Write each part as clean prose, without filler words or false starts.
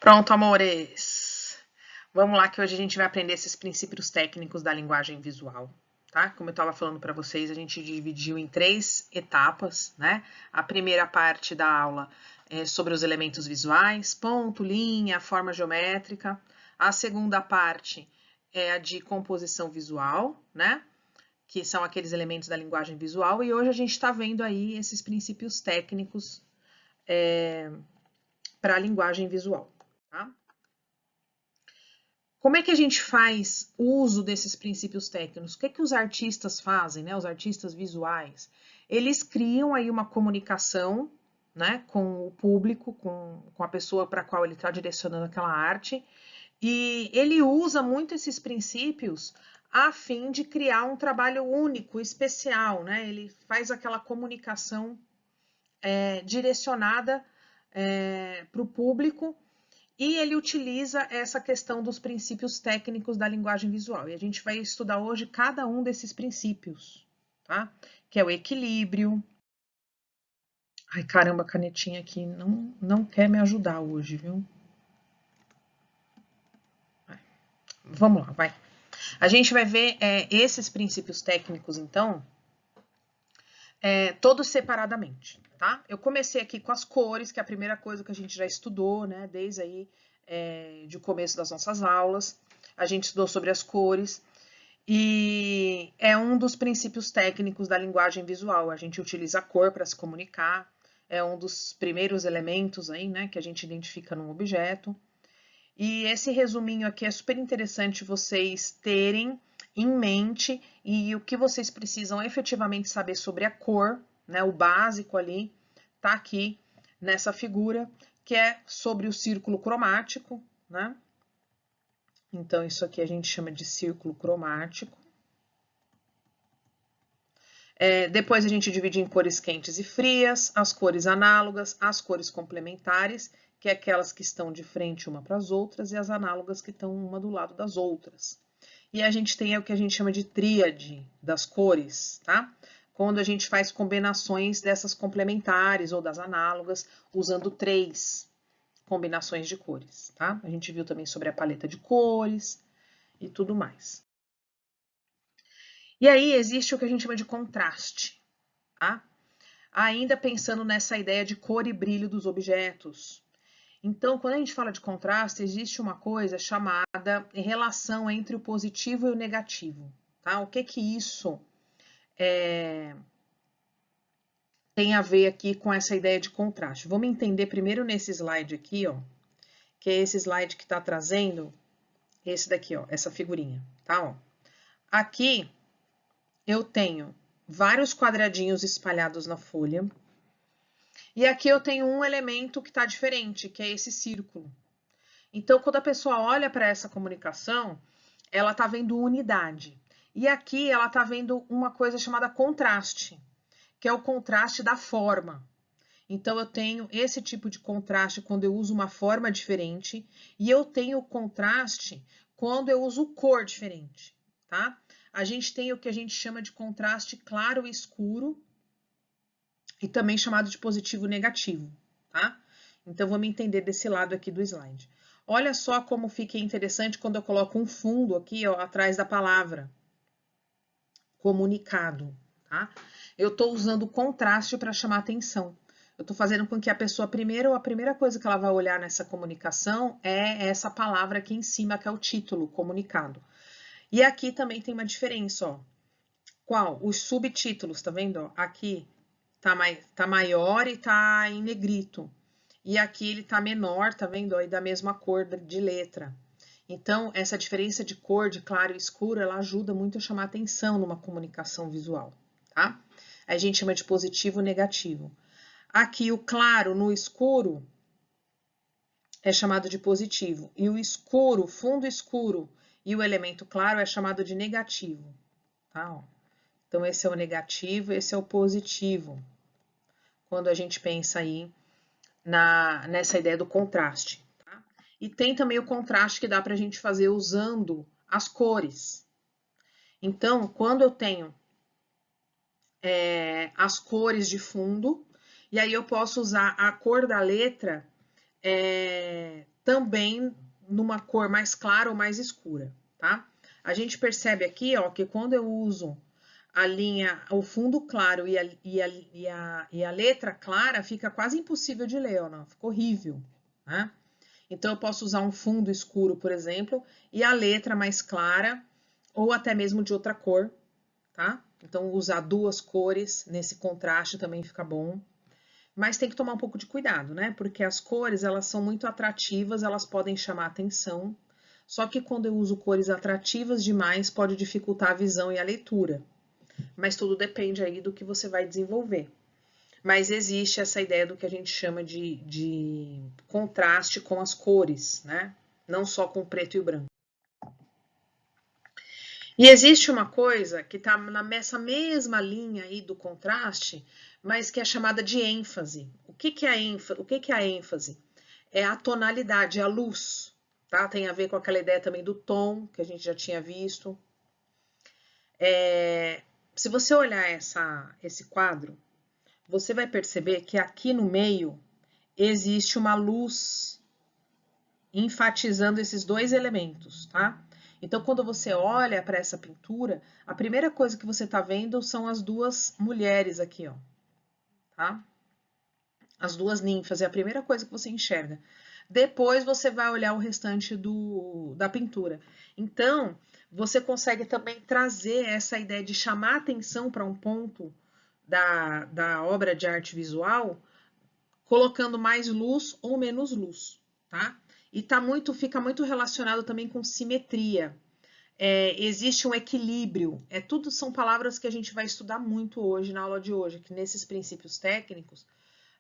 Pronto, amores. Vamos lá que hoje a gente vai aprender esses princípios técnicos da linguagem visual, tá? Como eu estava falando para vocês, a gente dividiu em 3 etapas, né? A primeira parte da aula é sobre os elementos visuais, ponto, linha, forma geométrica. A segunda parte é a de composição visual, né? Que são aqueles elementos da linguagem visual. E hoje a gente está vendo aí esses princípios técnicos para a linguagem visual, tá? Como é que a gente faz uso desses princípios técnicos? O que é que os artistas fazem, né? Os artistas visuais. Eles criam aí uma comunicação, né, com o público, com a pessoa para a qual ele está direcionando aquela arte, e ele usa muito esses princípios a fim de criar um trabalho único, especial, né? Ele faz aquela comunicação direcionada para o público. E ele utiliza essa questão dos princípios técnicos da linguagem visual. E a gente vai estudar hoje cada um desses princípios, tá? Que é o equilíbrio. Ai, caramba, a canetinha aqui não quer me ajudar hoje, viu? Vamos lá, vai. A gente vai ver esses princípios técnicos, então, todos separadamente, tá? Eu comecei aqui com as cores, que é a primeira coisa que a gente já estudou, né? Desde aí de começo das nossas aulas. A gente estudou sobre as cores. E é um dos princípios técnicos da linguagem visual. A gente utiliza a cor para se comunicar. É um dos primeiros elementos aí, né, que a gente identifica num objeto. E esse resuminho aqui é super interessante vocês terem em mente e o que vocês precisam efetivamente saber sobre a cor, né, o básico ali, tá aqui nessa figura, que é sobre o círculo cromático, né? Então, isso aqui a gente chama de círculo cromático. Depois a gente divide em cores quentes e frias, as cores análogas, as cores complementares, que é aquelas que estão de frente uma para as outras, e as análogas que estão uma do lado das outras. E a gente tem o que a gente chama de tríade das cores, tá? Quando a gente faz combinações dessas complementares ou das análogas, usando 3 combinações de cores, tá? A gente viu também sobre a paleta de cores e tudo mais. E aí existe o que a gente chama de contraste, tá? Ainda pensando nessa ideia de cor e brilho dos objetos. Então, quando a gente fala de contraste, existe uma coisa chamada relação entre o positivo e o negativo, tá? O que isso tem a ver aqui com essa ideia de contraste? Vamos entender primeiro nesse slide aqui, ó, que é esse slide que está trazendo esse daqui, ó, essa figurinha, tá? Ó. Aqui eu tenho vários quadradinhos espalhados na folha. E aqui eu tenho um elemento que está diferente, que é esse círculo. Então, quando a pessoa olha para essa comunicação, ela está vendo unidade. E aqui ela está vendo uma coisa chamada contraste, que é o contraste da forma. Então, eu tenho esse tipo de contraste quando eu uso uma forma diferente, e eu tenho contraste quando eu uso cor diferente, tá? A gente tem o que a gente chama de contraste claro e escuro, e também chamado de positivo e negativo, tá? Então, vamos entender desse lado aqui do slide. Olha só como fica interessante quando eu coloco um fundo aqui, ó, atrás da palavra. Comunicado, tá? Eu estou usando o contraste para chamar atenção. Eu estou fazendo com que a pessoa, a primeira coisa que ela vai olhar nessa comunicação é essa palavra aqui em cima, que é o título, comunicado. E aqui também tem uma diferença, ó. Qual? Os subtítulos, tá vendo? Ó? Aqui tá maior e tá em negrito. E aqui ele tá menor, tá vendo? E da mesma cor de letra. Então, essa diferença de cor, de claro e escuro, ela ajuda muito a chamar atenção numa comunicação visual, tá? Aí a gente chama de positivo e negativo. Aqui, o claro no escuro é chamado de positivo. E o escuro, fundo escuro e o elemento claro é chamado de negativo, tá? Ó. Então, esse é o negativo, esse é o positivo. Quando a gente pensa aí nessa ideia do contraste. Tá? E tem também o contraste que dá para a gente fazer usando as cores. Então, quando eu tenho as cores de fundo, e aí eu posso usar a cor da letra também numa cor mais clara ou mais escura, tá? A gente percebe aqui, ó, que quando eu uso a linha, o fundo claro e a letra clara, fica quase impossível de ler, ó, não? Fica horrível, né? Então, eu posso usar um fundo escuro, por exemplo, e a letra mais clara, ou até mesmo de outra cor, tá? Então, usar duas cores nesse contraste também fica bom. Mas tem que tomar um pouco de cuidado, né? Porque as cores, elas são muito atrativas, elas podem chamar atenção. Só que quando eu uso cores atrativas demais, pode dificultar a visão e a leitura. Mas tudo depende aí do que você vai desenvolver. Mas existe essa ideia do que a gente chama de contraste com as cores, né? Não só com o preto e o branco. E existe uma coisa que está nessa mesma linha aí do contraste, mas que é chamada de ênfase. O que é a ênfase? É a tonalidade, é a luz, tá? Tem a ver com aquela ideia também do tom, que a gente já tinha visto. Se você olhar esse quadro, você vai perceber que aqui no meio existe uma luz enfatizando esses dois elementos, tá? Então, quando você olha para essa pintura, a primeira coisa que você está vendo são as duas mulheres aqui, ó, tá? As duas ninfas, é a primeira coisa que você enxerga. Depois você vai olhar o restante da pintura. Então, você consegue também trazer essa ideia de chamar atenção para um ponto da obra de arte visual, colocando mais luz ou menos luz, tá? E fica muito relacionado também com simetria. Existe um equilíbrio. Tudo são palavras que a gente vai estudar muito hoje, na aula de hoje, que nesses princípios técnicos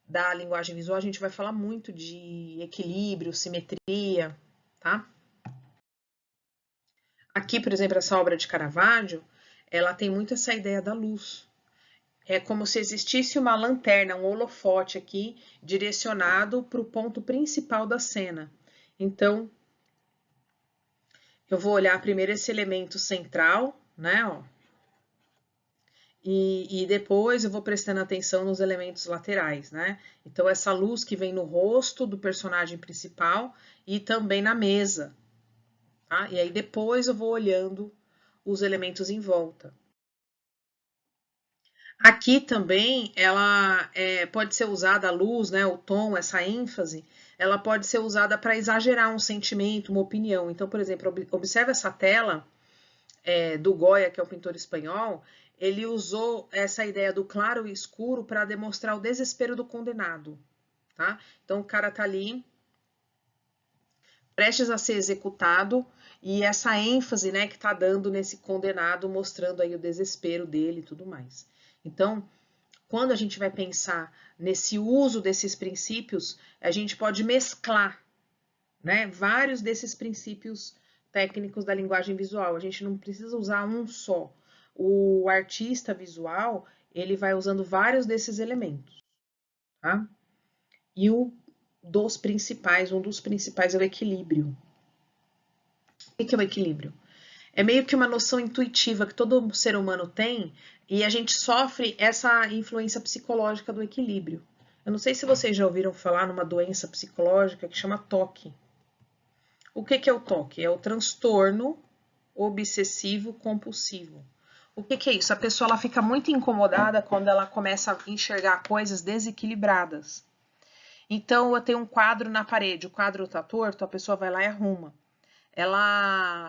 da linguagem visual, a gente vai falar muito de equilíbrio, simetria, tá? Aqui, por exemplo, essa obra de Caravaggio, ela tem muito essa ideia da luz. É como se existisse uma lanterna, um holofote aqui, direcionado para o ponto principal da cena. Então, eu vou olhar primeiro esse elemento central, né, ó, e depois eu vou prestando atenção nos elementos laterais, né? Então, essa luz que vem no rosto do personagem principal e também na mesa, tá? E aí depois eu vou olhando os elementos em volta. Aqui também ela pode ser usada a luz, né, o tom, essa ênfase, ela pode ser usada para exagerar um sentimento, uma opinião. Então, por exemplo, observe essa tela do Goya, que é o pintor espanhol, ele usou essa ideia do claro e escuro para demonstrar o desespero do condenado, tá? Então, o cara tá ali, prestes a ser executado, e essa ênfase, né, que tá dando nesse condenado, mostrando aí o desespero dele e tudo mais. Então, quando a gente vai pensar nesse uso desses princípios, a gente pode mesclar, né, vários desses princípios técnicos da linguagem visual. A gente não precisa usar um só. O artista visual, ele vai usando vários desses elementos, tá? E um dos principais é o equilíbrio. O que é o equilíbrio? É meio que uma noção intuitiva que todo ser humano tem e a gente sofre essa influência psicológica do equilíbrio. Eu não sei se vocês já ouviram falar numa doença psicológica que chama TOC. O que é o TOC? É o transtorno obsessivo compulsivo. O que é isso? A pessoa ela fica muito incomodada quando ela começa a enxergar coisas desequilibradas. Então, eu tenho um quadro na parede, o quadro está torto, a pessoa vai lá e arruma.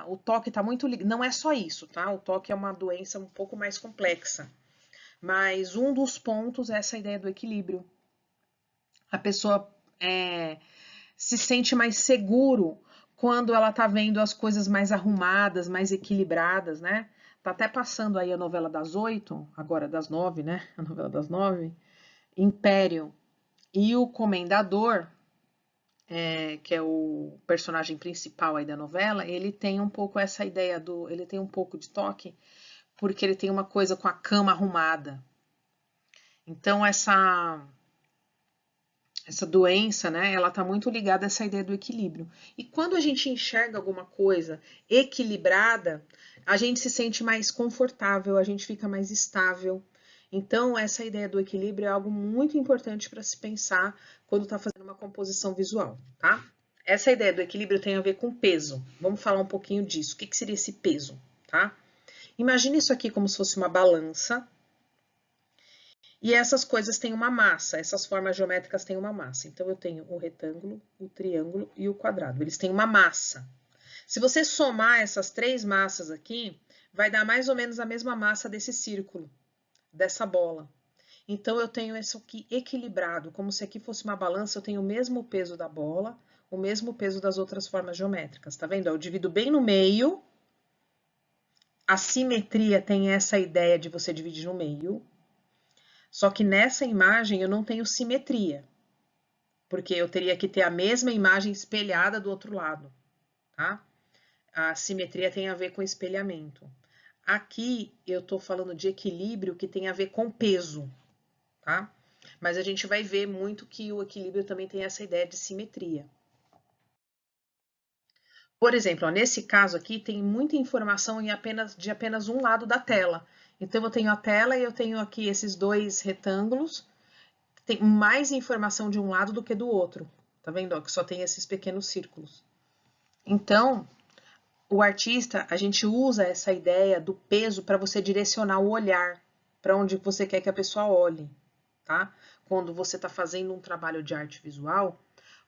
O TOC está muito ligado. Não é só isso, tá? O TOC é uma doença um pouco mais complexa. Mas um dos pontos é essa ideia do equilíbrio. A pessoa se sente mais seguro quando ela tá vendo as coisas mais arrumadas, mais equilibradas, né? Tá até passando aí a novela das 8, agora das 9, né? A novela das 9, Império. E o Comendador, que é o personagem principal aí da novela, ele tem um pouco essa ideia ele tem um pouco de toque, porque ele tem uma coisa com a cama arrumada. Então essa doença, né, ela tá muito ligada a essa ideia do equilíbrio. E quando a gente enxerga alguma coisa equilibrada, a gente se sente mais confortável, a gente fica mais estável. Então, essa ideia do equilíbrio é algo muito importante para se pensar quando está fazendo uma composição visual, tá? Essa ideia do equilíbrio tem a ver com peso. Vamos falar um pouquinho disso. O que seria esse peso, tá? Imagine isso aqui como se fosse uma balança. E essas coisas têm uma massa, essas formas geométricas têm uma massa. Então, eu tenho o retângulo, o triângulo e o quadrado. Eles têm uma massa. Se você somar essas três massas aqui, vai dar mais ou menos a mesma massa desse círculo, dessa bola. Então, eu tenho isso aqui equilibrado, como se aqui fosse uma balança, eu tenho o mesmo peso da bola, o mesmo peso das outras formas geométricas, tá vendo? Eu divido bem no meio. A simetria tem essa ideia de você dividir no meio. Só que nessa imagem eu não tenho simetria, porque eu teria que ter a mesma imagem espelhada do outro lado, tá? A simetria tem a ver com espelhamento. Aqui eu tô falando de equilíbrio que tem a ver com peso, tá? Mas a gente vai ver muito que o equilíbrio também tem essa ideia de simetria. Por exemplo, ó, nesse caso aqui tem muita informação de apenas um lado da tela. Então, eu tenho a tela e eu tenho aqui esses dois retângulos. Tem mais informação de um lado do que do outro. Tá vendo? Ó, que só tem esses pequenos círculos. Então, o artista, a gente usa essa ideia do peso para você direcionar o olhar para onde você quer que a pessoa olhe, tá? Quando você está fazendo um trabalho de arte visual,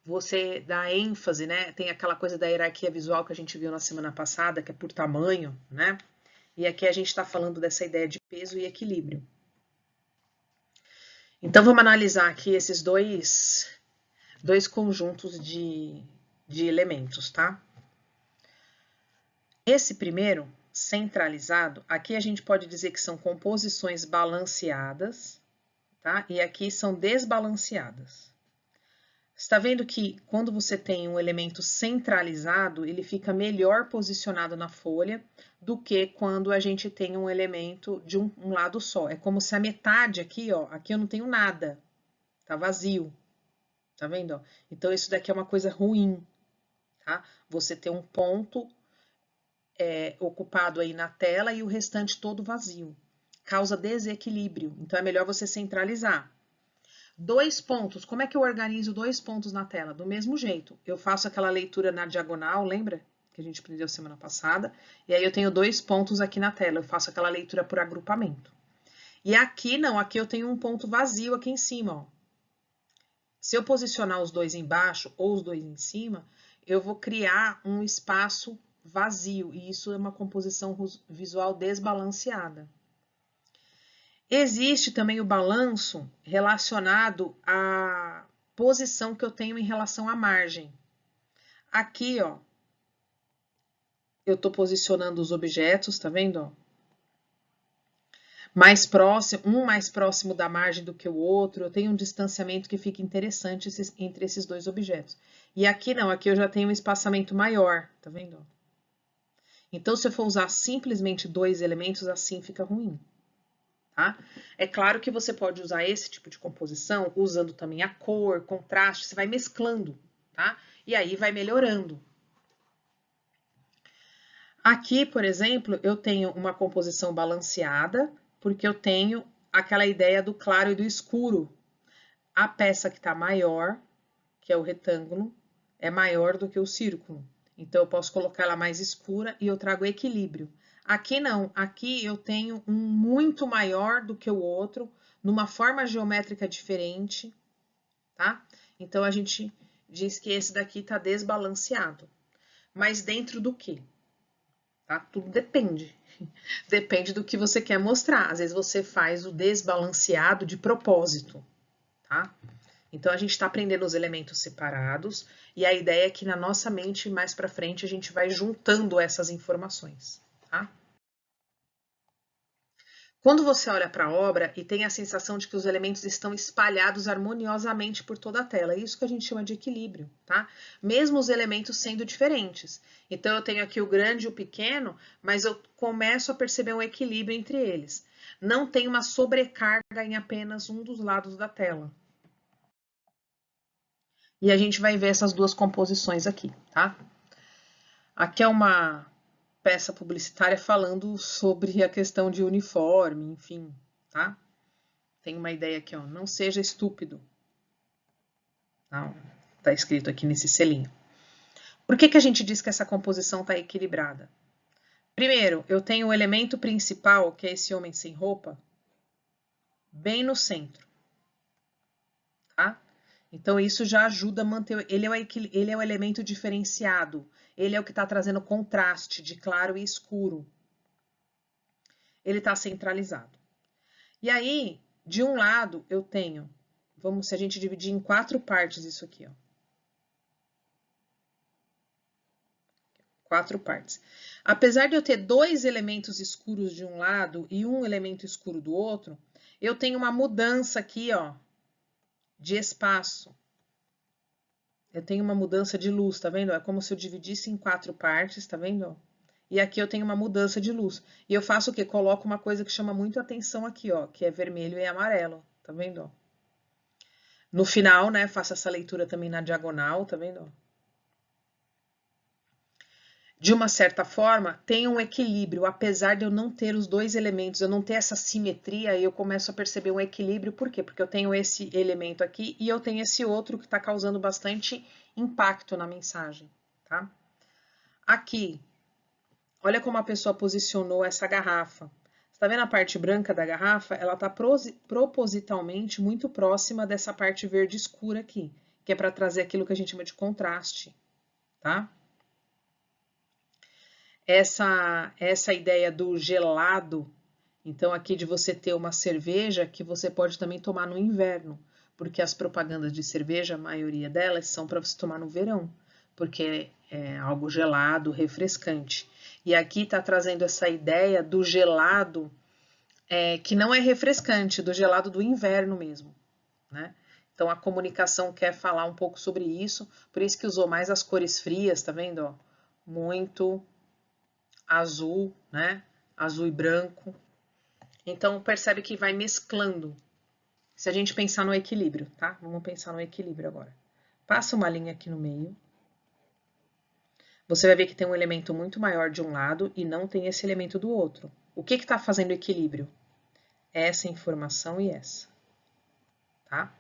você dá ênfase, né? Tem aquela coisa da hierarquia visual que a gente viu na semana passada, que é por tamanho, né? E aqui a gente está falando dessa ideia de peso e equilíbrio. Então, vamos analisar aqui esses dois conjuntos de elementos, tá? Esse primeiro, centralizado, aqui a gente pode dizer que são composições balanceadas, tá? E aqui são desbalanceadas. Está vendo que quando você tem um elemento centralizado, ele fica melhor posicionado na folha do que quando a gente tem um elemento de um lado só. É como se a metade aqui, ó, aqui eu não tenho nada, tá vazio, tá vendo? Ó? Então, isso daqui é uma coisa ruim, tá? Você ter um ponto ocupado aí na tela e o restante todo vazio. Causa desequilíbrio, então é melhor você centralizar. Dois pontos, como é que eu organizo dois pontos na tela? Do mesmo jeito, eu faço aquela leitura na diagonal, lembra? Que a gente aprendeu semana passada. E aí eu tenho dois pontos aqui na tela, eu faço aquela leitura por agrupamento. E aqui não, aqui eu tenho um ponto vazio aqui em cima, ó. Se eu posicionar os dois embaixo ou os dois em cima, eu vou criar um espaço vazio, e isso é uma composição visual desbalanceada. Existe também o balanço relacionado à posição que eu tenho em relação à margem. Aqui, ó, eu estou posicionando os objetos, tá vendo? Ó? Mais próximo, um mais próximo da margem do que o outro, eu tenho um distanciamento que fica interessante entre esses dois objetos. E aqui não, aqui eu já tenho um espaçamento maior, tá vendo? Então, se eu for usar simplesmente dois elementos, assim fica ruim. Tá? É claro que você pode usar esse tipo de composição usando também a cor, contraste, você vai mesclando, tá? E aí vai melhorando. Aqui, por exemplo, eu tenho uma composição balanceada, porque eu tenho aquela ideia do claro e do escuro. A peça que está maior, que é o retângulo, é maior do que o círculo. Então, eu posso colocar ela mais escura e eu trago equilíbrio. Aqui não, aqui eu tenho um muito maior do que o outro, numa forma geométrica diferente, tá? Então, a gente diz que esse daqui tá desbalanceado. Mas dentro do quê? Tá? Tudo depende. Depende do que você quer mostrar. Às vezes você faz o desbalanceado de propósito, tá? Então, a gente está aprendendo os elementos separados e a ideia é que na nossa mente, mais para frente, a gente vai juntando essas informações, tá? Quando você olha para a obra e tem a sensação de que os elementos estão espalhados harmoniosamente por toda a tela, é isso que a gente chama de equilíbrio, tá? Mesmo os elementos sendo diferentes. Então, eu tenho aqui o grande e o pequeno, mas eu começo a perceber um equilíbrio entre eles. Não tem uma sobrecarga em apenas um dos lados da tela. E a gente vai ver essas duas composições aqui, tá? Aqui é uma peça publicitária falando sobre a questão de uniforme, enfim, tá? Tem uma ideia aqui, ó, não seja estúpido. Não, tá escrito aqui nesse selinho. Por que que a gente diz que essa composição tá equilibrada? Primeiro, eu tenho o elemento principal, que é esse homem sem roupa, bem no centro, tá? Então, isso já ajuda a manter... Ele é o elemento diferenciado. Ele é o que está trazendo contraste de claro e escuro. Ele está centralizado. E aí, de um lado, eu tenho... Vamos, se a gente dividir em 4 partes isso aqui, ó. 4 partes. Apesar de eu ter 2 elementos escuros de um lado e um elemento escuro do outro, eu tenho uma mudança aqui, ó, de espaço. Eu tenho uma mudança de luz, tá vendo? É como se eu dividisse em 4 partes, tá vendo? E aqui eu tenho uma mudança de luz. E eu faço o quê? Coloco uma coisa que chama muito atenção aqui, ó, que é vermelho e amarelo, tá vendo? No final, né, faço essa leitura também na diagonal, tá vendo? De uma certa forma, tem um equilíbrio, apesar de eu não ter os 2 elementos, eu não ter essa simetria, eu começo a perceber um equilíbrio, por quê? Porque eu tenho esse elemento aqui e eu tenho esse outro que está causando bastante impacto na mensagem, tá? Aqui, olha como a pessoa posicionou essa garrafa. Você tá vendo a parte branca da garrafa? Ela tá propositalmente muito próxima dessa parte verde escura aqui, que é para trazer aquilo que a gente chama de contraste, tá? Essa ideia do gelado, então aqui de você ter uma cerveja que você pode também tomar no inverno, porque as propagandas de cerveja, a maioria delas são para você tomar no verão, porque é algo gelado, refrescante. E aqui está trazendo essa ideia do gelado que não é refrescante, do gelado do inverno mesmo, né? Então a comunicação quer falar um pouco sobre isso, por isso que usou mais as cores frias, tá vendo? Ó? Muito azul, né? Azul e branco. Então, percebe que vai mesclando. Se a gente pensar no equilíbrio, tá? Vamos pensar no equilíbrio agora. Passa uma linha aqui no meio. Você vai ver que tem um elemento muito maior de um lado e não tem esse elemento do outro. O que está fazendo equilíbrio? Essa informação e essa, tá?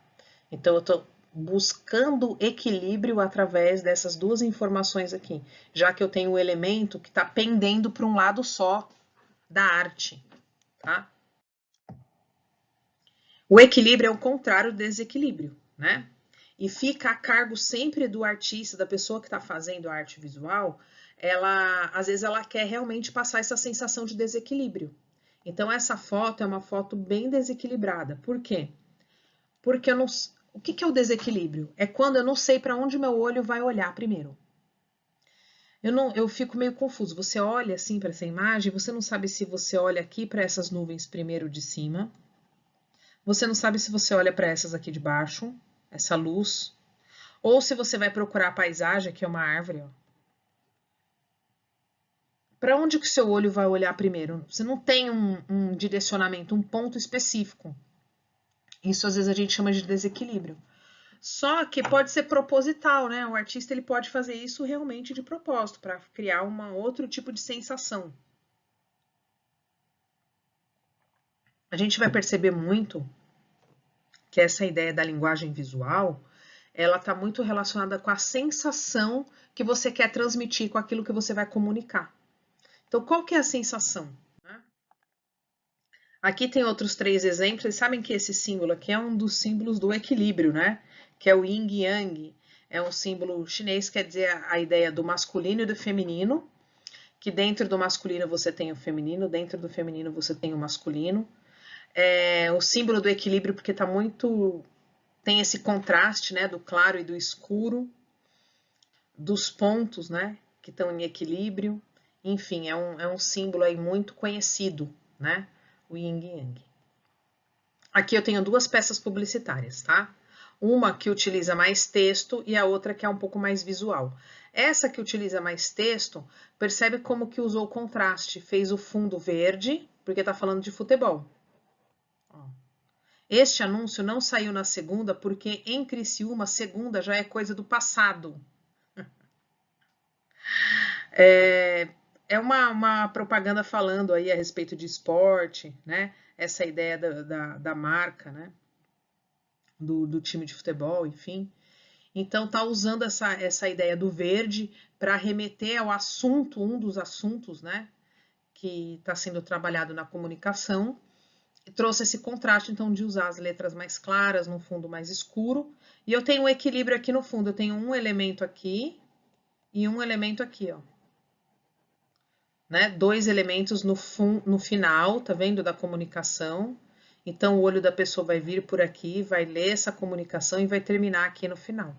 Então, eu estou buscando equilíbrio através dessas duas informações aqui, já que eu tenho um elemento que está pendendo para um lado só da arte, tá? O equilíbrio é o contrário do desequilíbrio, né? E fica a cargo sempre do artista, da pessoa que está fazendo a arte visual, às vezes ela quer realmente passar essa sensação de desequilíbrio. Então essa foto é uma foto bem desequilibrada. Por quê? Porque eu não, o que é o desequilíbrio? É quando eu não sei para onde meu olho vai olhar primeiro. Eu fico meio confuso. Você olha assim para essa imagem, você não sabe se você olha aqui para essas nuvens primeiro de cima. Você não sabe se você olha para essas aqui de baixo, essa luz, ou se você vai procurar a paisagem, que é uma árvore. Para onde que o seu olho vai olhar primeiro? Você não tem um direcionamento, um ponto específico. Isso às vezes a gente chama de desequilíbrio. Só que pode ser proposital, né? O artista ele pode fazer isso realmente de propósito, para criar outro tipo de sensação. A gente vai perceber muito que essa ideia da linguagem visual, ela está muito relacionada com a sensação que você quer transmitir com aquilo que você vai comunicar. Então, qual que é a sensação? Aqui tem outros 3 exemplos. Vocês sabem que esse símbolo aqui é um dos símbolos do equilíbrio, né? Que é o yin e yang. É um símbolo chinês, quer dizer a ideia do masculino e do feminino, que dentro do masculino você tem o feminino, dentro do feminino você tem o masculino. É o símbolo do equilíbrio porque tá muito... tem esse contraste, né, do claro e do escuro, dos pontos, né, que estão em equilíbrio. Enfim, é um símbolo aí muito conhecido, né, o yin e yang. Aqui eu tenho 2 peças publicitárias, tá? Uma que utiliza mais texto e a outra que é um pouco mais visual. Essa que utiliza mais texto, percebe como que usou o contraste, fez o fundo verde, porque tá falando de futebol. Este anúncio não saiu na segunda, porque em Criciúma, segunda já é coisa do passado. É uma propaganda falando aí a respeito de esporte, né? essa ideia da marca, né? Do time de futebol, enfim. Então, tá usando essa ideia do verde para remeter ao assunto, um dos assuntos, né? Que está sendo trabalhado na comunicação. E trouxe esse contraste, então, de usar as letras mais claras no fundo mais escuro. E eu tenho um equilíbrio aqui no fundo. Eu tenho um elemento aqui e um elemento aqui, ó. Né? Dois elementos no final, tá vendo? Da comunicação. Então, o olho da pessoa vai vir por aqui, vai ler essa comunicação e vai terminar aqui no final.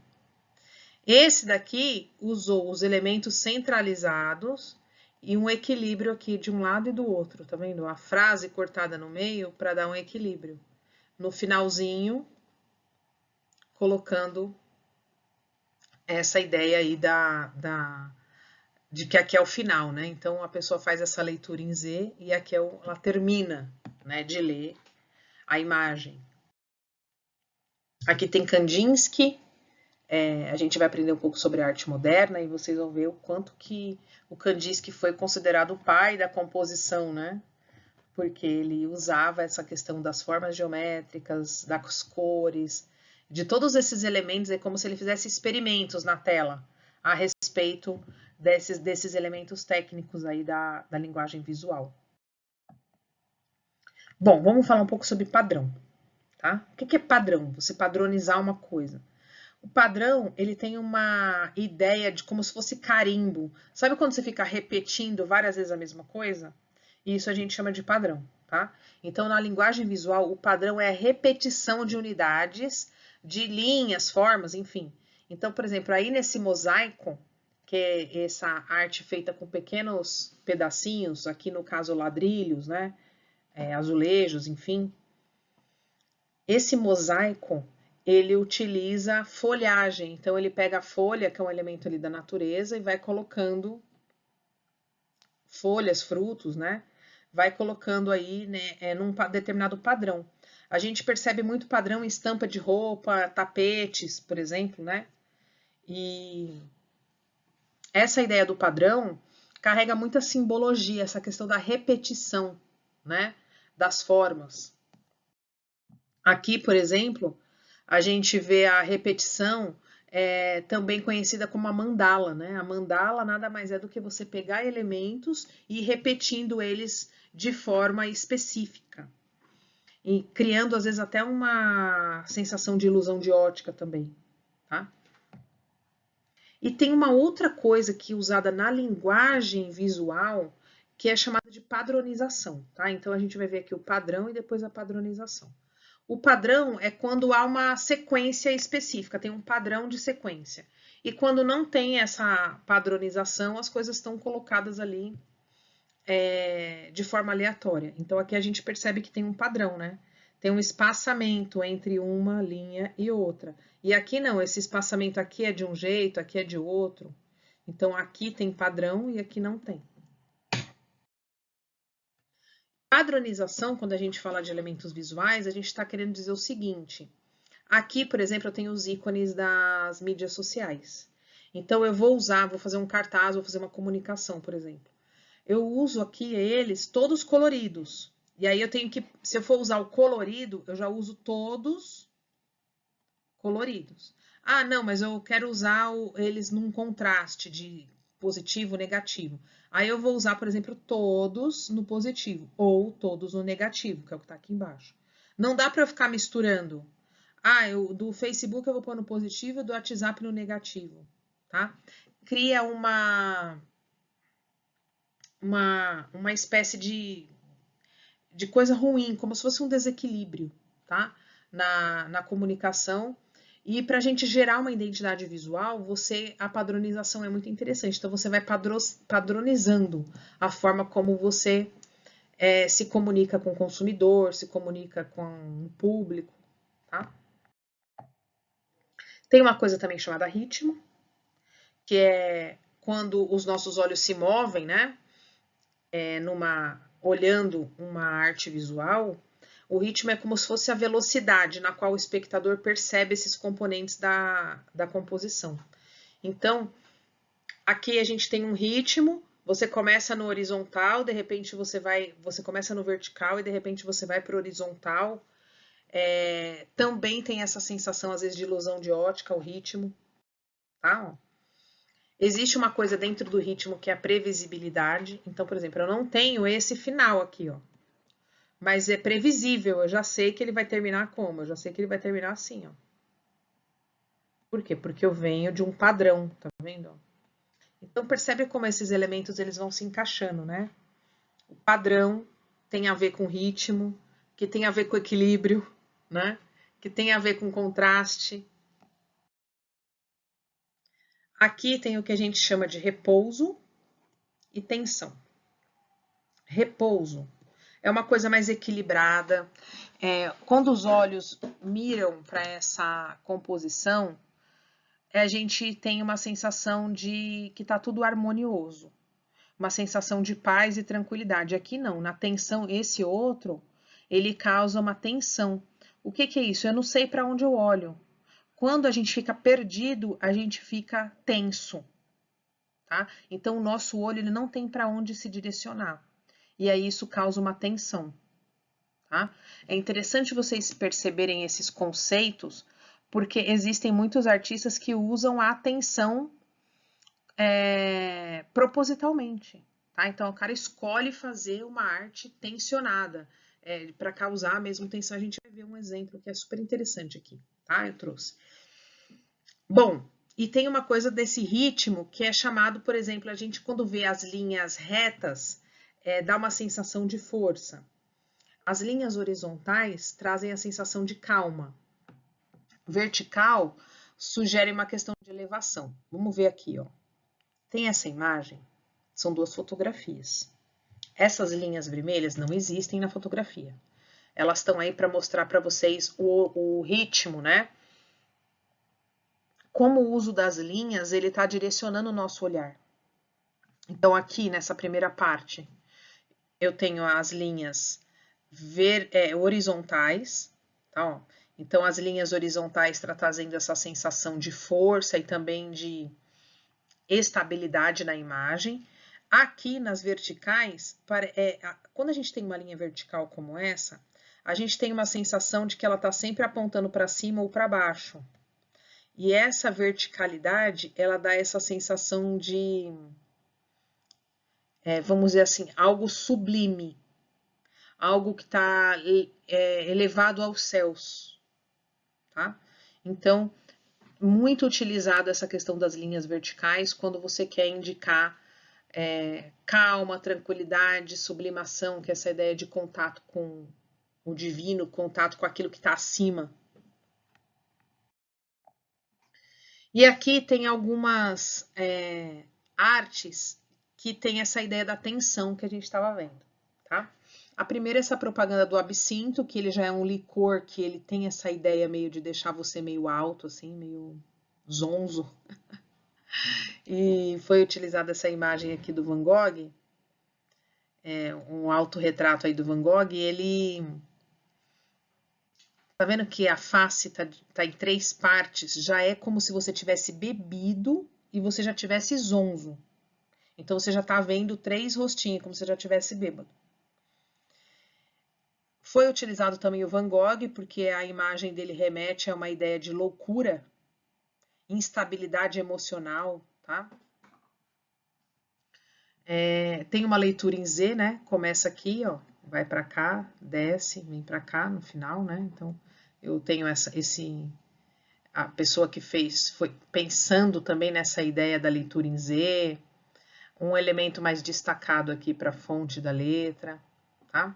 Esse daqui usou os elementos centralizados e um equilíbrio aqui de um lado e do outro, tá vendo? A frase cortada no meio para dar um equilíbrio. No finalzinho, colocando essa ideia aí de que aqui é o final, né? Então, a pessoa faz essa leitura em Z e aqui ela termina, né, de ler a imagem. Aqui tem Kandinsky, a gente vai aprender um pouco sobre a arte moderna e vocês vão ver o quanto que o Kandinsky foi considerado o pai da composição, né? Porque ele usava essa questão das formas geométricas, das cores, de todos esses elementos, é como se ele fizesse experimentos na tela a respeito desses elementos técnicos aí da linguagem visual. Bom, vamos falar um pouco sobre padrão, tá? O que é padrão? Você padronizar uma coisa. O padrão, ele tem uma ideia de como se fosse carimbo. Sabe quando você fica repetindo várias vezes a mesma coisa? Isso a gente chama de padrão, tá? Então, na linguagem visual, o padrão é a repetição de unidades, de linhas, formas, enfim. Então, por exemplo, aí nesse mosaico, que é essa arte feita com pequenos pedacinhos, aqui no caso ladrilhos, né? Azulejos, enfim. Esse mosaico, ele utiliza folhagem. Então, ele pega a folha, que é um elemento ali da natureza, e vai colocando folhas, frutos, né? Vai colocando aí, né, num determinado padrão. A gente percebe muito padrão em estampa de roupa, tapetes, por exemplo, né? E essa ideia do padrão carrega muita simbologia, essa questão da repetição, né? Das formas. Aqui, por exemplo, a gente vê a repetição também conhecida como a mandala, né? A mandala nada mais é do que você pegar elementos e ir repetindo eles de forma específica. E criando, às vezes, até uma sensação de ilusão de ótica também, tá? E tem uma outra coisa que é usada na linguagem visual, que é chamada de padronização, tá? Então, a gente vai ver aqui o padrão e depois a padronização. O padrão é quando há uma sequência específica, tem um padrão de sequência. E quando não tem essa padronização, as coisas estão colocadas ali de forma aleatória. Então, aqui a gente percebe que tem um padrão, né? Tem um espaçamento entre uma linha e outra. E aqui não, esse espaçamento aqui é de um jeito, aqui é de outro. Então, aqui tem padrão e aqui não tem. Padronização, quando a gente fala de elementos visuais, a gente está querendo dizer o seguinte. Aqui, por exemplo, eu tenho os ícones das mídias sociais. Então, eu vou fazer um cartaz, vou fazer uma comunicação, por exemplo. Eu uso aqui eles todos coloridos. E aí eu tenho que, se eu for usar o colorido, eu já uso todos coloridos. Ah, não, mas eu quero usar eles num contraste de positivo, negativo. Aí eu vou usar, por exemplo, todos no positivo ou todos no negativo, que é o que está aqui embaixo. Não dá para eu ficar misturando. Ah, do Facebook eu vou pôr no positivo e do WhatsApp no negativo, tá? Cria uma espécie de coisa ruim, como se fosse um desequilíbrio, tá? Na comunicação. E para a gente gerar uma identidade visual, a padronização é muito interessante. Então, você vai padronizando a forma como você se comunica com o consumidor, se comunica com o público, tá? Tem uma coisa também chamada ritmo, que é quando os nossos olhos se movem, né? Olhando uma arte visual, o ritmo é como se fosse a velocidade na qual o espectador percebe esses componentes da composição. Então, aqui a gente tem um ritmo, Você começa no horizontal, de repente você começa no vertical e de repente você vai para o horizontal. Também tem essa sensação, às vezes, de ilusão de ótica, o ritmo, tá? Existe uma coisa dentro do ritmo que é a previsibilidade. Então, por exemplo, eu não tenho esse final aqui, ó. Mas é previsível, eu já sei que ele vai terminar como? Eu já sei que ele vai terminar assim, ó. Por quê? Porque eu venho de um padrão, tá vendo? Então, percebe como esses elementos eles vão se encaixando, né? O padrão tem a ver com ritmo, que tem a ver com equilíbrio, né? Que tem a ver com contraste. Aqui tem o que a gente chama de repouso e tensão. Repouso é uma coisa mais equilibrada. Quando os olhos miram para essa composição, a gente tem uma sensação de que está tudo harmonioso, uma sensação de paz e tranquilidade. Aqui não, na tensão, esse outro, ele causa uma tensão. O que é isso? Eu não sei para onde eu olho. Quando a gente fica perdido, a gente fica tenso, tá? Então o nosso olho ele não tem para onde se direcionar. E aí isso causa uma tensão, tá? É interessante vocês perceberem esses conceitos, porque existem muitos artistas que usam a tensão propositalmente, tá? Então o cara escolhe fazer uma arte tensionada, para causar mesmo tensão. A gente vai ver um exemplo que é super interessante aqui, tá? Eu trouxe. Bom, e tem uma coisa desse ritmo que é chamado, por exemplo, a gente quando vê as linhas retas, dá uma sensação de força. As linhas horizontais trazem a sensação de calma. Vertical sugere uma questão de elevação. Vamos ver aqui, ó. Tem essa imagem, são duas fotografias. Essas linhas vermelhas não existem na fotografia. Elas estão aí para mostrar para vocês o ritmo, né? Como o uso das linhas, ele está direcionando o nosso olhar. Então, aqui nessa primeira parte, eu tenho as linhas horizontais, tá? Ó. Então, as linhas horizontais estão trazendo essa sensação de força e também de estabilidade na imagem. Aqui nas verticais, quando a gente tem uma linha vertical como essa, a gente tem uma sensação de que ela está sempre apontando para cima ou para baixo. E essa verticalidade, ela dá essa sensação de, vamos dizer assim, algo sublime, algo que está elevado aos céus, tá? Então, muito utilizado essa questão das linhas verticais quando você quer indicar calma, tranquilidade, sublimação, que é essa ideia de contato com o divino, contato com aquilo que está acima. E aqui tem algumas artes que tem essa ideia da tensão que a gente estava vendo, tá? A primeira é essa propaganda do absinto, que ele já é um licor que ele tem essa ideia meio de deixar você meio alto, assim, meio zonzo. E foi utilizada essa imagem aqui do Van Gogh, um autorretrato aí do Van Gogh, e ele... Tá vendo que a face tá em 3 partes? Já é como se você tivesse bebido e você já tivesse zonzo. Então, você já tá vendo 3 rostinhos, como se você já tivesse bêbado. Foi utilizado também o Van Gogh, porque a imagem dele remete a uma ideia de loucura, instabilidade emocional, tá? Tem uma leitura em Z, né? Começa aqui, ó, vai para cá, desce, vem para cá no final, né? Então, eu tenho a pessoa que fez foi pensando também nessa ideia da leitura em Z, um elemento mais destacado aqui para a fonte da letra, tá?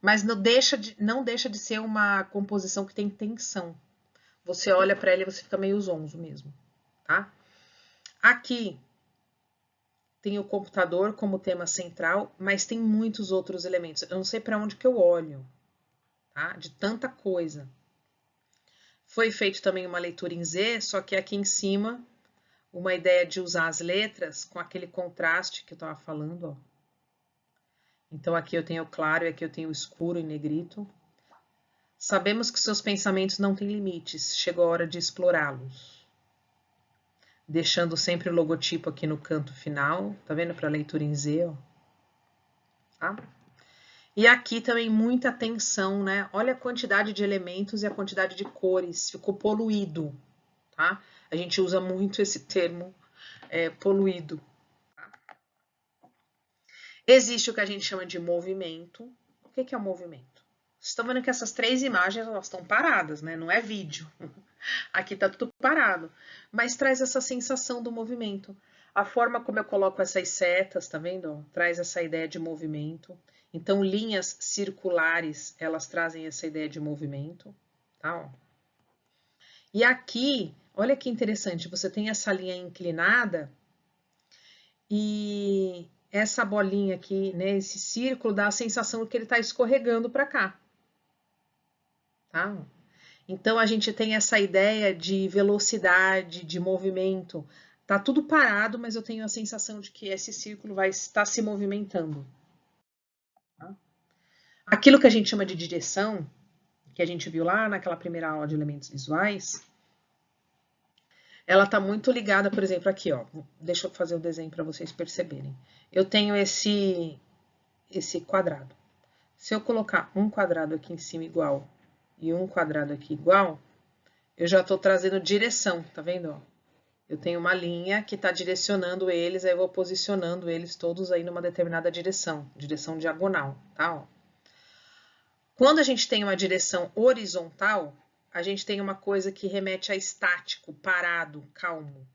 Mas não deixa de ser uma composição que tem tensão. Você olha para ela e você fica meio zonzo mesmo, tá? Aqui tem o computador como tema central, mas tem muitos outros elementos. Eu não sei para onde que eu olho, tá? De tanta coisa. Foi feito também uma leitura em Z, só que aqui em cima, uma ideia de usar as letras com aquele contraste que eu estava falando, ó. Então, aqui eu tenho o claro e aqui eu tenho o escuro em negrito. Sabemos que seus pensamentos não têm limites, chegou a hora de explorá-los. deixando sempre o logotipo aqui no canto final, tá vendo? Para leitura em Z, ó. Tá? E aqui também muita atenção, né? Olha a quantidade de elementos e a quantidade de cores, ficou poluído, tá? A gente usa muito esse termo, poluído. Tá? Existe o que a gente chama de movimento. O que é o movimento? Vocês estão vendo que essas 3 imagens, elas estão paradas, né? Não é vídeo. Aqui tá tudo parado, mas traz essa sensação do movimento. A forma como eu coloco essas setas, tá vendo? Traz essa ideia de movimento. Então, linhas circulares, elas trazem essa ideia de movimento, tá? Ó. E aqui, olha que interessante, você tem essa linha inclinada e essa bolinha aqui, né, esse círculo, dá a sensação que ele está escorregando para cá, tá? Então, a gente tem essa ideia de velocidade, de movimento. Tá tudo parado, mas eu tenho a sensação de que esse círculo vai estar se movimentando. Tá? Aquilo que a gente chama de direção, que a gente viu lá naquela primeira aula de elementos visuais, ela está muito ligada, por exemplo, aqui, ó. Deixa eu fazer o desenho para vocês perceberem. Eu tenho esse quadrado. Se eu colocar um quadrado aqui em cima igual e um quadrado aqui igual, eu já estou trazendo direção, tá vendo? Ó? Eu tenho uma linha que está direcionando eles, aí eu vou posicionando eles todos aí numa determinada direção, direção diagonal, tá? Ó. Quando a gente tem uma direção horizontal, a gente tem uma coisa que remete a estático, parado, calmo.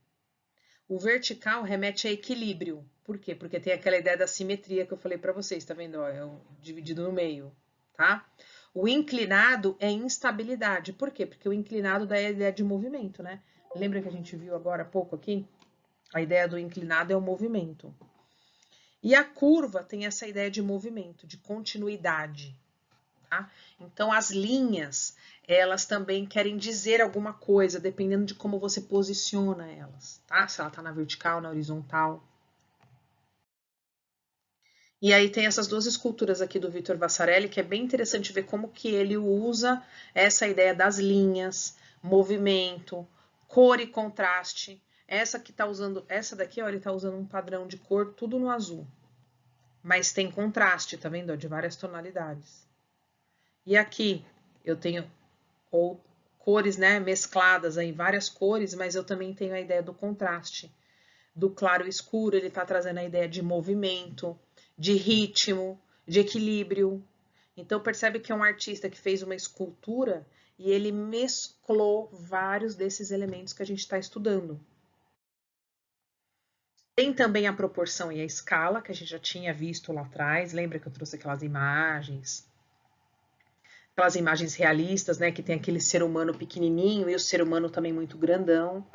O vertical remete a equilíbrio. Por quê? Porque tem aquela ideia da simetria que eu falei para vocês, tá vendo? Ó, é dividido no meio, tá? O inclinado é instabilidade. Por quê? Porque o inclinado dá a ideia de movimento, né? Lembra que a gente viu agora há pouco aqui? A ideia do inclinado é o movimento. E a curva tem essa ideia de movimento, de continuidade. Tá? Então, as linhas, elas também querem dizer alguma coisa, dependendo de como você posiciona elas, tá? Se ela está na vertical, na horizontal. E aí tem essas 2 esculturas aqui do Vitor Vassarelli, que é bem interessante ver como que ele usa essa ideia das linhas, movimento, cor e contraste. Essa que tá usando, essa daqui, ó, ele tá usando um padrão de cor tudo no azul. Mas tem contraste, tá vendo? De várias tonalidades. E aqui eu tenho cores, né, mescladas aí, várias cores, mas eu também tenho a ideia do contraste. Do claro e escuro, ele tá trazendo a ideia de movimento, de ritmo, de equilíbrio. Então, percebe que é um artista que fez uma escultura e ele mesclou vários desses elementos que a gente está estudando. Tem também a proporção e a escala, que a gente já tinha visto lá atrás. Lembra que eu trouxe aquelas imagens realistas, né, que tem aquele ser humano pequenininho e o ser humano também muito grandão.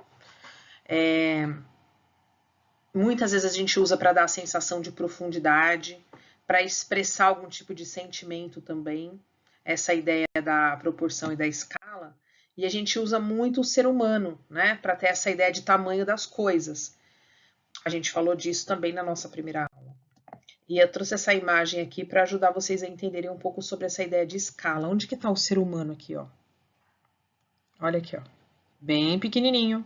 Muitas vezes a gente usa para dar a sensação de profundidade, para expressar algum tipo de sentimento também, essa ideia da proporção e da escala. E a gente usa muito o ser humano, né, para ter essa ideia de tamanho das coisas. A gente falou disso também na nossa primeira aula. E eu trouxe essa imagem aqui para ajudar vocês a entenderem um pouco sobre essa ideia de escala. Onde que está o ser humano aqui, ó? Olha aqui, ó. Bem pequenininho.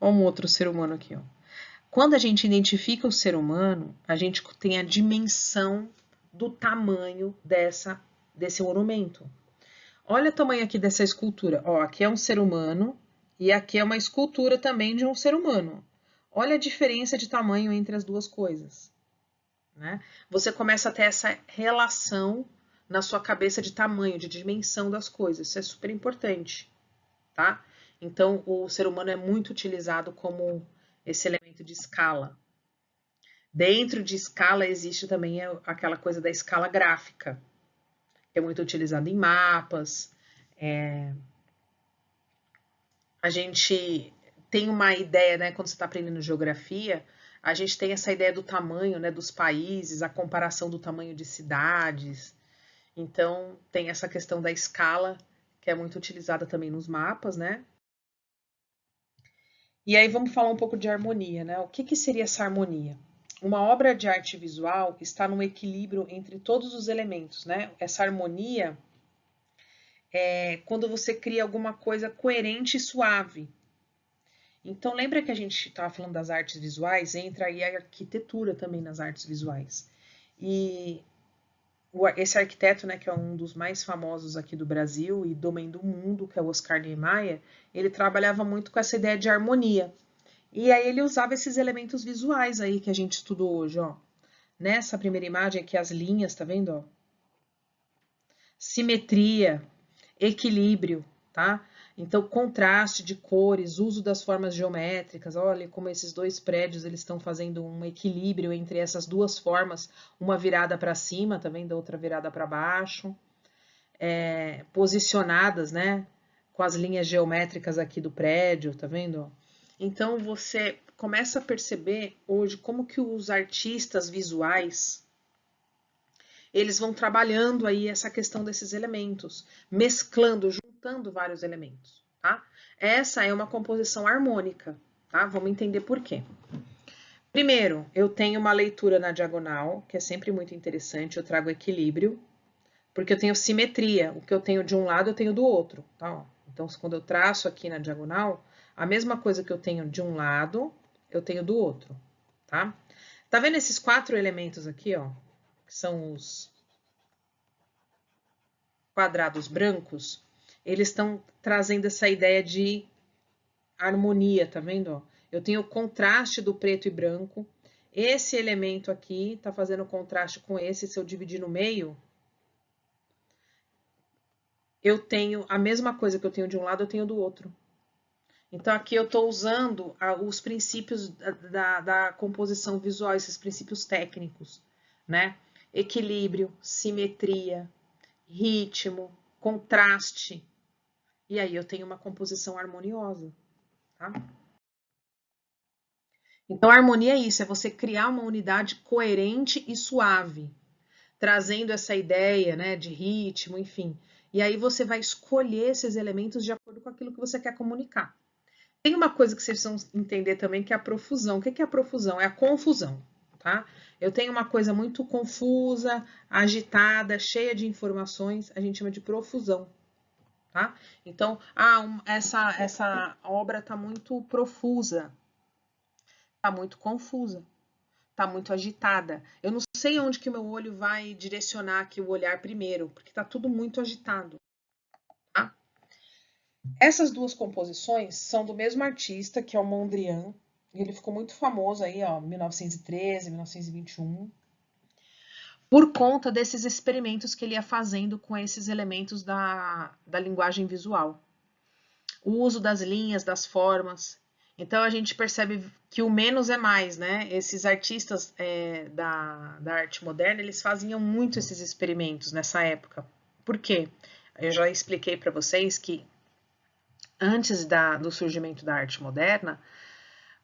Olha um outro ser humano aqui, ó. Quando a gente identifica o ser humano, a gente tem a dimensão do tamanho desse monumento. Olha o tamanho aqui dessa escultura. Ó, aqui é um ser humano e aqui é uma escultura também de um ser humano. Olha a diferença de tamanho entre as duas coisas. Né? Você começa a ter essa relação na sua cabeça de tamanho, de dimensão das coisas. Isso é super importante, tá? Então, o ser humano é muito utilizado como esse elemento de escala. Dentro de escala existe também aquela coisa da escala gráfica, que é muito utilizada em mapas. A gente tem uma ideia, né, quando você está aprendendo geografia, a gente tem essa ideia do tamanho, né, dos países, a comparação do tamanho de cidades. Então, tem essa questão da escala, que é muito utilizada também nos mapas, né? E aí vamos falar um pouco de harmonia, né? O que seria essa harmonia? Uma obra de arte visual está num equilíbrio entre todos os elementos, né? Essa harmonia é quando você cria alguma coisa coerente e suave. Então, lembra que a gente estava falando das artes visuais? Entra aí a arquitetura também nas artes visuais. E esse arquiteto, né, que é um dos mais famosos aqui do Brasil e também do mundo, que é o Oscar Niemeyer, ele trabalhava muito com essa ideia de harmonia. E aí ele usava esses elementos visuais aí que a gente estudou hoje, ó. Nessa primeira imagem aqui, as linhas, tá vendo, ó? Simetria, equilíbrio, tá? Então, contraste de cores, uso das formas geométricas. Olha como esses dois prédios eles estão fazendo um equilíbrio entre essas duas formas, uma virada para cima, tá vendo? Outra virada para baixo. Posicionadas, né? Com as linhas geométricas aqui do prédio, tá vendo? Então, você começa a perceber hoje como que os artistas visuais eles vão trabalhando aí essa questão desses elementos, mesclando, juntando vários elementos, tá? Essa é uma composição harmônica, tá? Vamos entender por quê. Primeiro, eu tenho uma leitura na diagonal, que é sempre muito interessante, eu trago equilíbrio, porque eu tenho simetria, o que eu tenho de um lado eu tenho do outro, tá? Então, quando eu traço aqui na diagonal, a mesma coisa que eu tenho de um lado, eu tenho do outro, tá? Tá vendo esses 4 elementos aqui, ó? Que são os quadrados brancos, eles estão trazendo essa ideia de harmonia, tá vendo? Ó? Eu tenho o contraste do preto e branco. Esse elemento aqui tá fazendo contraste com esse. Se eu dividir no meio, eu tenho a mesma coisa que eu tenho de um lado, eu tenho do outro. Então, aqui eu estou usando os princípios da composição visual, esses princípios técnicos, né? Equilíbrio, simetria, ritmo, contraste. E aí eu tenho uma composição harmoniosa, tá? Então, a harmonia é isso, é você criar uma unidade coerente e suave, trazendo essa ideia, né, de ritmo, enfim. E aí você vai escolher esses elementos de acordo com aquilo que você quer comunicar. Tem uma coisa que vocês precisam entender também, que é a profusão. O que é a profusão? É a confusão, tá? Eu tenho uma coisa muito confusa, agitada, cheia de informações, a gente chama de profusão, tá? Então, essa obra está muito profusa, está muito confusa, está muito agitada. Eu não sei onde que o meu olho vai direcionar aqui o olhar primeiro, porque está tudo muito agitado, tá? Essas duas composições são do mesmo artista, que é o Mondrian. Ele ficou muito famoso aí, ó, 1913, 1921, por conta desses experimentos que ele ia fazendo com esses elementos da linguagem visual. O uso das linhas, das formas. Então a gente percebe que o menos é mais, né? Esses artistas da arte moderna, eles faziam muito esses experimentos nessa época. Por quê? Eu já expliquei para vocês que antes do surgimento da arte moderna,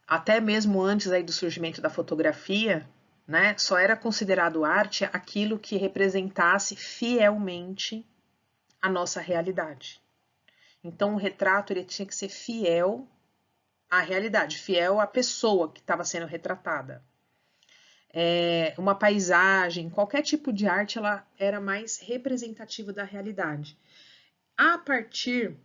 até mesmo antes aí do surgimento da fotografia, né, só era considerado arte aquilo que representasse fielmente a nossa realidade. Então, o retrato ele tinha que ser fiel à realidade, fiel à pessoa que estava sendo retratada. Uma paisagem, qualquer tipo de arte, ela era mais representativa da realidade. A partir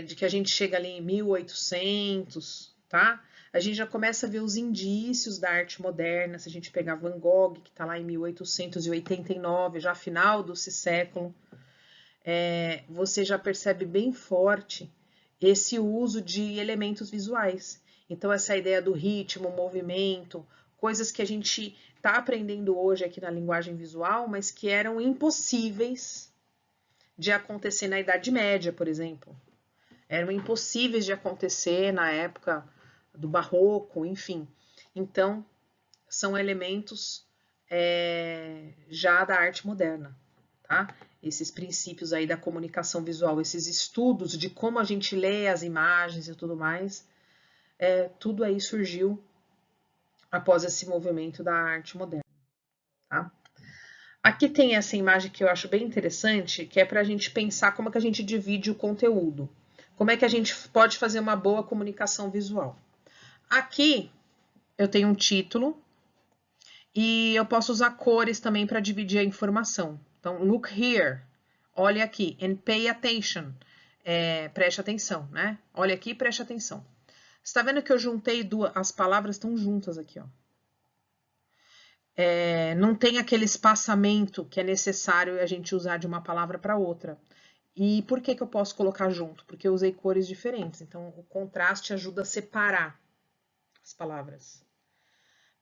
de que a gente chega ali em 1800, tá? A gente já começa a ver os indícios da arte moderna, se a gente pegar Van Gogh, que está lá em 1889, já final desse século, você já percebe bem forte esse uso de elementos visuais. Então, essa ideia do ritmo, movimento, coisas que a gente está aprendendo hoje aqui na linguagem visual, mas que eram impossíveis de acontecer na Idade Média, por exemplo. Eram impossíveis de acontecer na época do Barroco, enfim. Então, são elementos já da arte moderna, tá? Esses princípios aí da comunicação visual, esses estudos de como a gente lê as imagens e tudo mais, tudo aí surgiu após esse movimento da arte moderna, tá? Aqui tem essa imagem que eu acho bem interessante, que é para a gente pensar como é que a gente divide o conteúdo. Como é que a gente pode fazer uma boa comunicação visual. Aqui eu tenho um título e eu posso usar cores também para dividir a informação. Então, look here, olhe aqui, and pay attention. preste atenção, né? Olha aqui e preste atenção. Você tá vendo que eu juntei as palavras estão juntas aqui, ó. Não tem aquele espaçamento que é necessário a gente usar de uma palavra para outra. E por que eu posso colocar junto? Porque eu usei cores diferentes, então o contraste ajuda a separar as palavras.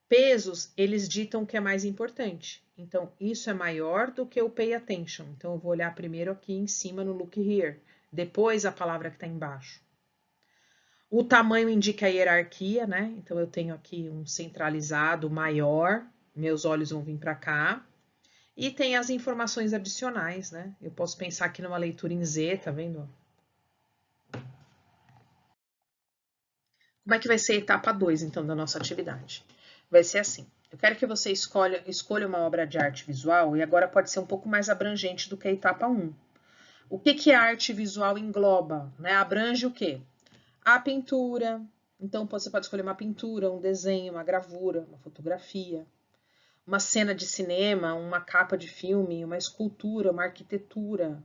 Pesos, eles ditam o que é mais importante. Então, isso é maior do que o pay attention. Então, eu vou olhar primeiro aqui em cima no look here, depois a palavra que está embaixo. O tamanho indica a hierarquia, né? Então, eu tenho aqui um centralizado maior, meus olhos vão vir para cá. E tem as informações adicionais, né? Eu posso pensar aqui numa leitura em Z, tá vendo? Como é que vai ser a etapa 2, então, da nossa atividade? Vai ser assim. Eu quero que você escolha uma obra de arte visual e agora pode ser um pouco mais abrangente do que a etapa 1. O que a arte visual engloba? Né? Abrange o quê? A pintura. Então, você pode escolher uma pintura, um desenho, uma gravura, uma fotografia, uma cena de cinema, uma capa de filme, uma escultura, uma arquitetura,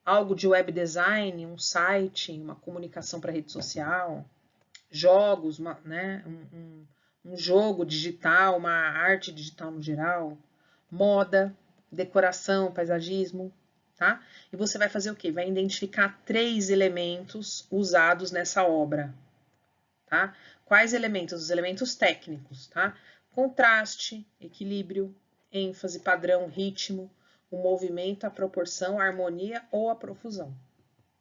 algo de web design, um site, uma comunicação para rede social, jogos, né? Um jogo digital, uma arte digital no geral, moda, decoração, paisagismo, tá? E você vai fazer o quê? Vai identificar 3 elementos usados nessa obra, tá? Quais elementos? Os elementos técnicos, tá? Contraste, equilíbrio, ênfase, padrão, ritmo, o movimento, a proporção, a harmonia ou a profusão,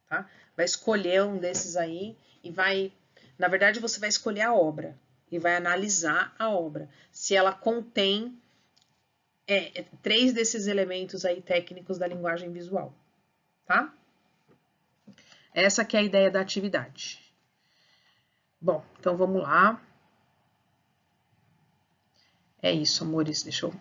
tá? Vai escolher um desses aí e vai... Na verdade, você vai escolher a obra e vai analisar a obra. Se ela contém 3 desses elementos aí técnicos da linguagem visual, tá? Essa que é a ideia da atividade. Bom, então vamos lá. É isso, amores. Deixa eu